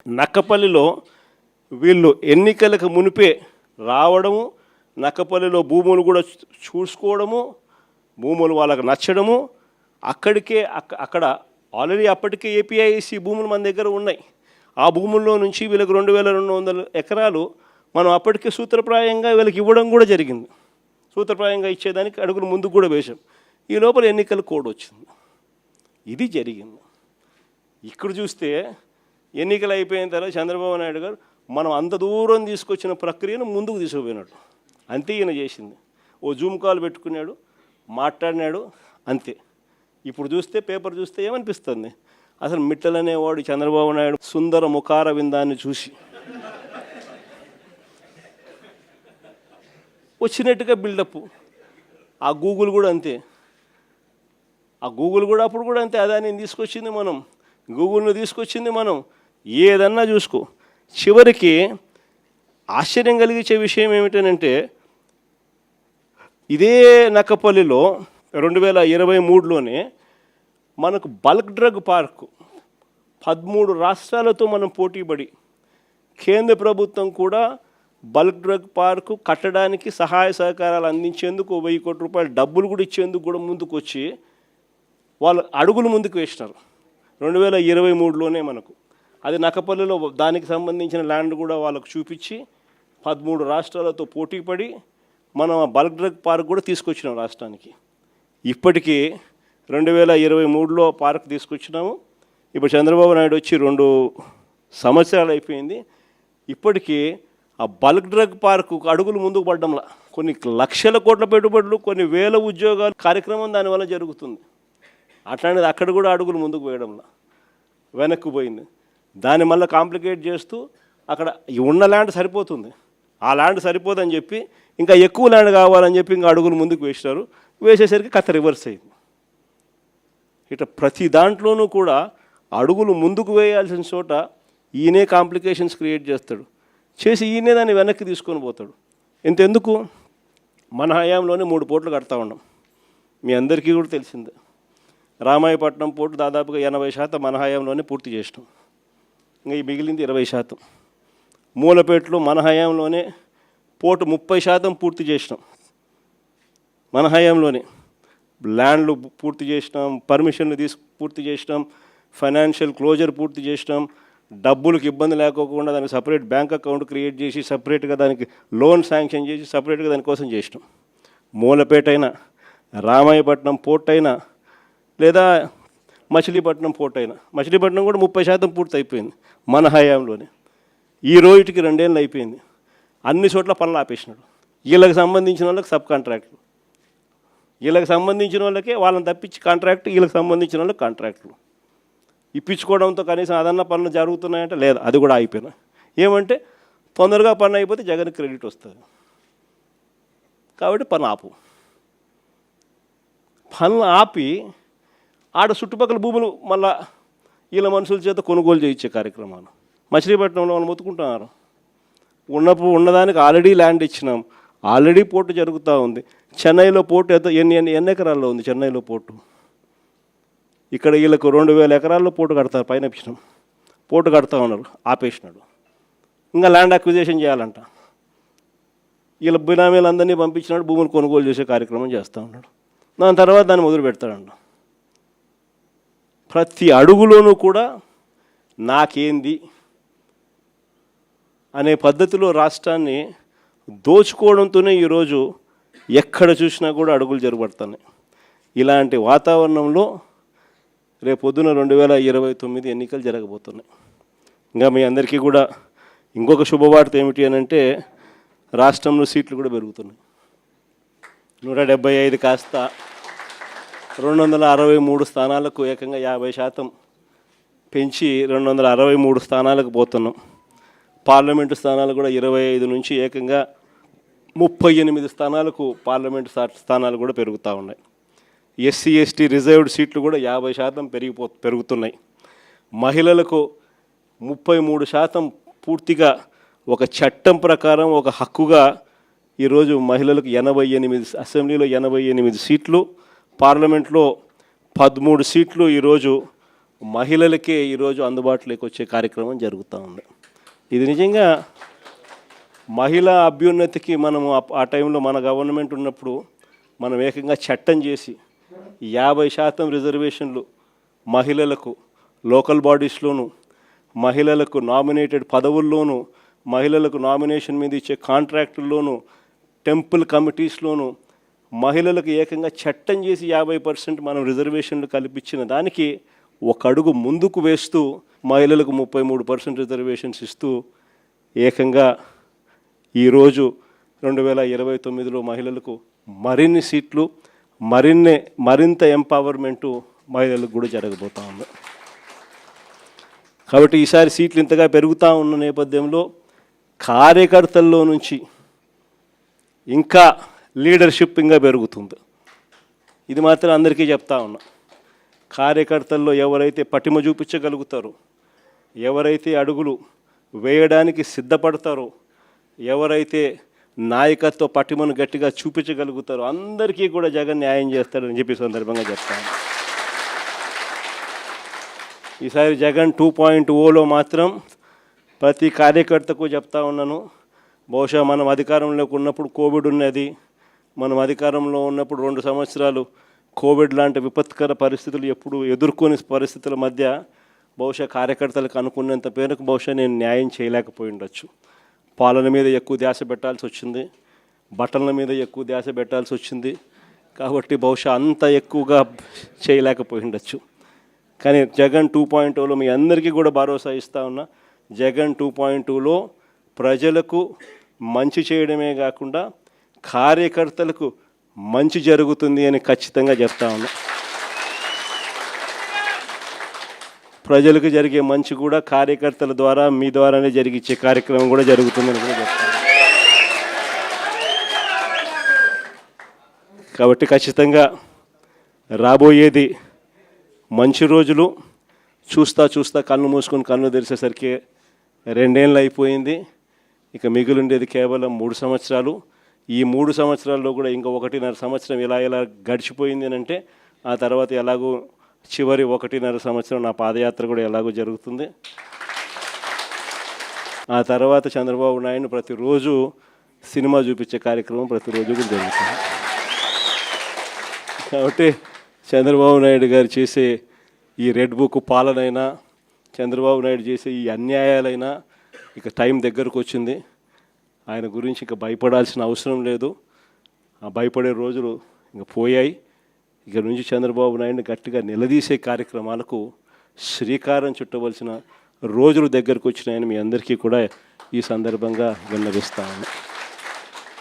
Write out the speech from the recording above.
నక్కపల్లిలో వీళ్ళు ఎన్నికలకు మునిపే రావడము, నక్కపల్లిలో భూములు కూడా చూసుకోవడము, భూములు వాళ్ళకు నచ్చడము, అక్కడ ఆల్రెడీ అప్పటికే ఏపీఐసి భూములు మన దగ్గర ఉన్నాయి. ఆ భూముల్లో నుంచి వీళ్ళకి 2200 ఎకరాలు మనం అప్పటికే సూత్రప్రాయంగా వీళ్ళకి ఇవ్వడం కూడా జరిగింది. సూత్రప్రాయంగా ఇచ్చేదానికి అడుగులు ముందుకు కూడా వేశాం. ఈ లోపల ఎన్నికల కోడ్ వచ్చింది. ఇది జరిగింది. ఇక్కడ చూస్తే ఎన్నికలు అయిపోయిన తర్వాత చంద్రబాబు నాయుడు గారు మనం అంత దూరం తీసుకొచ్చిన ప్రక్రియను ముందుకు తీసుకుపోయినాడు. అంతే ఈయన చేసింది. ఓ జూమ్ కాల్ పెట్టుకున్నాడు, మాట్లాడినాడు, అంతే. ఇప్పుడు చూస్తే పేపర్ చూస్తే ఏమనిపిస్తుంది, అసలు మిట్టలనేవాడు చంద్రబాబు నాయుడు సుందర ముఖార విందాన్ని చూసి వచ్చినట్టుగా బిల్డప్. ఆ గూగుల్ కూడా అంతే. ఆ గూగుల్ కూడా అప్పుడు కూడా అంతే. అదాన్ని తీసుకొచ్చింది మనం, గూగుల్ను తీసుకొచ్చింది మనం. ఏదన్నా చూసుకో. చివరికి ఆశ్చర్యం కలిగించే విషయం ఏమిటనంటే, ఇదే నక్కపల్లిలో 2023లోనే మనకు బల్క్ డ్రగ్ పార్కు 13 రాష్ట్రాలతో మనం పోటీపడి కేంద్ర ప్రభుత్వం కూడా బల్క్ డ్రగ్ పార్కు కట్టడానికి సహాయ సహకారాలు అందించేందుకు 1000 కోట్ల రూపాయల డబ్బులు కూడా ఇచ్చేందుకు కూడా ముందుకు వచ్చి వాళ్ళు అడుగులు ముందుకు వేసినారు 2023లోనే. మనకు అది నక్కపల్లిలో దానికి సంబంధించిన ల్యాండ్ కూడా వాళ్ళకు చూపించి 13 రాష్ట్రాలతో పోటీపడి మనం బల్క్ డ్రగ్ పార్క్ కూడా తీసుకొచ్చినాం రాష్ట్రానికి. ఇప్పటికీ 2023లో పార్క్ తీసుకొచ్చినాము. ఇప్పుడు చంద్రబాబు నాయుడు వచ్చి 2 సంవత్సరాలు అయిపోయింది. ఇప్పటికీ ఆ బల్క్ డ్రగ్ పార్కు అడుగులు ముందుకు పడ్డంలా కొన్ని లక్షల కోట్ల పెట్టుబడులు, కొన్ని వేల ఉద్యోగాలు కార్యక్రమం దానివల్ల జరుగుతుంది. అట్లాంటిది అక్కడ కూడా అడుగులు ముందుకు వేయడంలా వెనక్కి పోయింది. దాన్ని మళ్ళీ కాంప్లికేట్ చేస్తూ అక్కడ ఉన్న ల్యాండ్ సరిపోతుంది, ఆ ల్యాండ్ సరిపోదని చెప్పి ఇంకా ఎక్కువ ల్యాండ్ కావాలని చెప్పి ఇంకా అడుగులు ముందుకు వేసినారు. వేసేసరికి కథ రివర్స్ అయింది. ఇట్లా ప్రతి దాంట్లోనూ కూడా అడుగులు ముందుకు వేయాల్సిన చోట ఈయనే కాంప్లికేషన్స్ క్రియేట్ చేస్తాడు. చేసి ఈయనే దాన్ని వెనక్కి తీసుకొని పోతాడు. ఇంతెందుకు, మన హయాంలోనే 3 పోర్టులు కడతా ఉన్నాం. మీ అందరికీ కూడా తెలిసిందే. రామాయపట్నం పోర్టు దాదాపుగా 80% మన హయాంలోనే పూర్తి చేసినాం. ఇంకా ఈ మిగిలింది 20%. మూలపేటలో మన హయాంలోనే పోర్టు 30% పూర్తి చేసినాం. మన హయాంలోనే ల్యాండ్లు పూర్తి చేసినాం, పర్మిషన్లు పూర్తి చేసినాం, ఫైనాన్షియల్ క్లోజర్ పూర్తి చేసినాం, డబ్బులకు ఇబ్బంది లేకోకుండా దానికి సపరేట్ బ్యాంక్ అకౌంట్ క్రియేట్ చేసి సపరేట్గా దానికి లోన్ శాంక్షన్ చేసి సపరేట్గా దానికోసం చేసినాం. మూలపేట అయినా, రామాయపట్నం పోర్ట్ అయినా, లేదా మచిలీపట్నం పోర్ట్ అయినా. మచిలీపట్నం కూడా 30% పూర్తి అయిపోయింది మన హయాంలోనే. ఈ రోజుకి 2 ఏళ్ళు అయిపోయింది. అన్ని చోట్ల పనులు ఆపేసినాడు. వీళ్ళకి సంబంధించిన వాళ్ళకి సబ్ కాంట్రాక్టులు, వీళ్ళకి సంబంధించిన వాళ్ళకే వాళ్ళని తప్పించి కాంట్రాక్ట్, వీళ్ళకి సంబంధించిన వాళ్ళకి కాంట్రాక్టులు ఇప్పించుకోవడంతో కనీసం అదన్న పనులు జరుగుతున్నాయంటే లేదు, అది కూడా అయిపోయినా. ఏమంటే తొందరగా పని అయిపోతే జగన్ క్రెడిట్ వస్తుంది కాబట్టి పని ఆపు. పనులు ఆపి ఆడ చుట్టుపక్కల భూములు మళ్ళా వీళ్ళ మనుషుల చేత కొనుగోలు చేయించే కార్యక్రమాలు మచిలీపట్నంలో వాళ్ళు మొత్తుకుంటున్నారు. ఉన్నదానికి ఆల్రెడీ ల్యాండ్ ఇచ్చినాం, ఆల్రెడీ పోర్టు జరుగుతూ ఉంది. చెన్నైలో పోర్టు ఎన్ని ఎకరాల్లో ఉంది చెన్నైలో పోర్టు. ఇక్కడ వీళ్ళకు 2000 ఎకరాల్లో పోర్టు కడతారు, పైన ఇచ్చినాం. పోర్టు కడతా ఉన్నారు, ఆపేసినాడు. ఇంకా ల్యాండ్ అక్విజిషన్ చేయాలంట. వీళ్ళ బినామీలందరినీ పంపించినాడు, భూములు కొనుగోలు చేసే కార్యక్రమం చేస్తూ ఉన్నాడు. దాని తర్వాత దాన్ని మొదలు పెడతాడంట. ప్రతి అడుగులోనూ కూడా నాకేంది అనే పద్ధతిలో రాష్ట్రాన్ని దోచుకోవడంతోనే ఈరోజు ఎక్కడ చూసినా కూడా అడుగులు జరగబడుతున్నాయి. ఇలాంటి వాతావరణంలో రేపొద్దున 2029 ఎన్నికలు జరగబోతున్నాయి. ఇంకా మీ అందరికీ కూడా ఇంకొక శుభవార్త ఏమిటి అని అంటే, రాష్ట్రంలో సీట్లు కూడా పెరుగుతున్నాయి. 175 కాస్త 263 స్థానాలకు ఏకంగా 50% పెంచి 263 స్థానాలకు పోతున్నాం. పార్లమెంటు స్థానాలు కూడా 25 నుంచి ఏకంగా 38 స్థానాలకు పార్లమెంటు స్థానాలు కూడా పెరుగుతూ ఉన్నాయి. ఎస్సీ ఎస్టీ రిజర్వ్డ్ సీట్లు కూడా 50% పెరుగుతున్నాయి. మహిళలకు 33% పూర్తిగా ఒక చట్టం ప్రకారం ఒక హక్కుగా ఈరోజు మహిళలకు 88 అసెంబ్లీలో 88 సీట్లు, పార్లమెంట్లో 13 సీట్లు ఈరోజు మహిళలకే ఈరోజు అందుబాటులోకి వచ్చే కార్యక్రమం జరుగుతూ ఉంది. ఇది నిజంగా మహిళా అభ్యున్నతికి మనము ఆ టైంలో మన గవర్నమెంట్ ఉన్నప్పుడు మనం ఏకంగా చట్టం చేసి 50% రిజర్వేషన్లు మహిళలకు లోకల్ బాడీస్లోను, మహిళలకు నామినేటెడ్ పదవుల్లోనూ, మహిళలకు నామినేషన్ మీద ఇచ్చే కాంట్రాక్టుల్లోనూ, టెంపుల్ కమిటీస్లోనూ మహిళలకు ఏకంగా చట్టం చేసి 50% మనం రిజర్వేషన్లు కల్పించిన దానికి ఒక అడుగు ముందుకు వేస్తూ మహిళలకు 33% రిజర్వేషన్స్ ఇస్తూ ఏకంగా ఈరోజు 2029లో మహిళలకు మరిన్ని సీట్లు, మరింత ఎంపవర్మెంటు మహిళలకు కూడా జరగబోతూ ఉంది. కాబట్టి ఈసారి సీట్లు ఇంతగా పెరుగుతూ ఉన్న నేపథ్యంలో కార్యకర్తల్లో నుంచి ఇంకా లీడర్షిప్ ఇంకా పెరుగుతుంది. ఇది మాత్రం అందరికీ చెప్తా ఉన్నా. కార్యకర్తల్లో ఎవరైతే పటిమ చూపించగలుగుతారో, ఎవరైతే అడుగులు వేయడానికి సిద్ధపడతారో, ఎవరైతే నాయకత్వ పటిమను గట్టిగా చూపించగలుగుతారో అందరికీ కూడా జగన్ న్యాయం చేస్తాడని చెప్పి సందర్భంగా చెప్తాను. ఈసారి జగన్ 2.0లో మాత్రం ప్రతి కార్యకర్తకు చెప్తా ఉన్నాను. బహుశా మనం అధికారంలోకి ఉన్నప్పుడు కోవిడ్ ఉన్నది, మనం అధికారంలో ఉన్నప్పుడు 2 సంవత్సరాలు కోవిడ్ లాంటి విపత్కర పరిస్థితులు ఎప్పుడు ఎదుర్కొని పరిస్థితుల మధ్య బహుశా కార్యకర్తలకు అనుకున్నంత పేరుకు బహుశా నేను న్యాయం చేయలేకపోయి ఉండొచ్చు. పాలన మీద ఎక్కువ ధ్యాస పెట్టాల్సి వచ్చింది, బట్టల మీద ఎక్కువ ధ్యాస పెట్టాల్సి వచ్చింది. కాబట్టి బహుశా అంత ఎక్కువగా చేయలేకపోయి ఉండొచ్చు. కానీ జగన్ 2.0లో మీ అందరికీ కూడా భరోసా ఇస్తా ఉన్నా. జగన్ 2.0లో ప్రజలకు మంచి చేయడమే కాకుండా కార్యకర్తలకు మంచి జరుగుతుంది అని ఖచ్చితంగా చెప్తా ఉన్నా. ప్రజలకు జరిగే మంచి కూడా కార్యకర్తల ద్వారా మీ ద్వారానే జరిగించే కార్యక్రమం కూడా జరుగుతుందని కూడా చెప్తాను. కాబట్టి ఖచ్చితంగా రాబోయేది మంచి రోజులు. చూస్తా కళ్ళు మూసుకొని కళ్ళు తెరిచేసరికి 2 ఏళ్ళు అయిపోయింది. ఇక మిగిలిండేది కేవలం 3 సంవత్సరాలు. ఈ 3 సంవత్సరాల్లో కూడా ఇంకా 1.5 సంవత్సరం ఎలా గడిచిపోయింది అని అంటే ఆ తర్వాత ఎలాగో చివరి 1.5 సంవత్సరం నా పాదయాత్ర కూడా ఎలాగో జరుగుతుంది. ఆ తర్వాత చంద్రబాబు నాయుడు ప్రతిరోజు సినిమా చూపించే కార్యక్రమం ప్రతిరోజు కూడా జరుగుతుంది. కాబట్టి చంద్రబాబు నాయుడు గారు చేసే ఈ రెడ్ బుక్ పాలనైనా, చంద్రబాబు నాయుడు చేసే ఈ అన్యాయాలైనా ఇక టైం దగ్గరకు వచ్చింది. ఆయన గురించి ఇక భయపడాల్సిన అవసరం లేదు. ఆ భయపడే రోజులు ఇంక పోయాయి. ఇక నుంచి చంద్రబాబు నాయుడిని గట్టిగా నిలదీసే కార్యక్రమాలకు శ్రీకారం చుట్టవలసిన రోజులు దగ్గరకు వచ్చినాయని మీ అందరికీ కూడా ఈ సందర్భంగా విన్నవిస్తాను.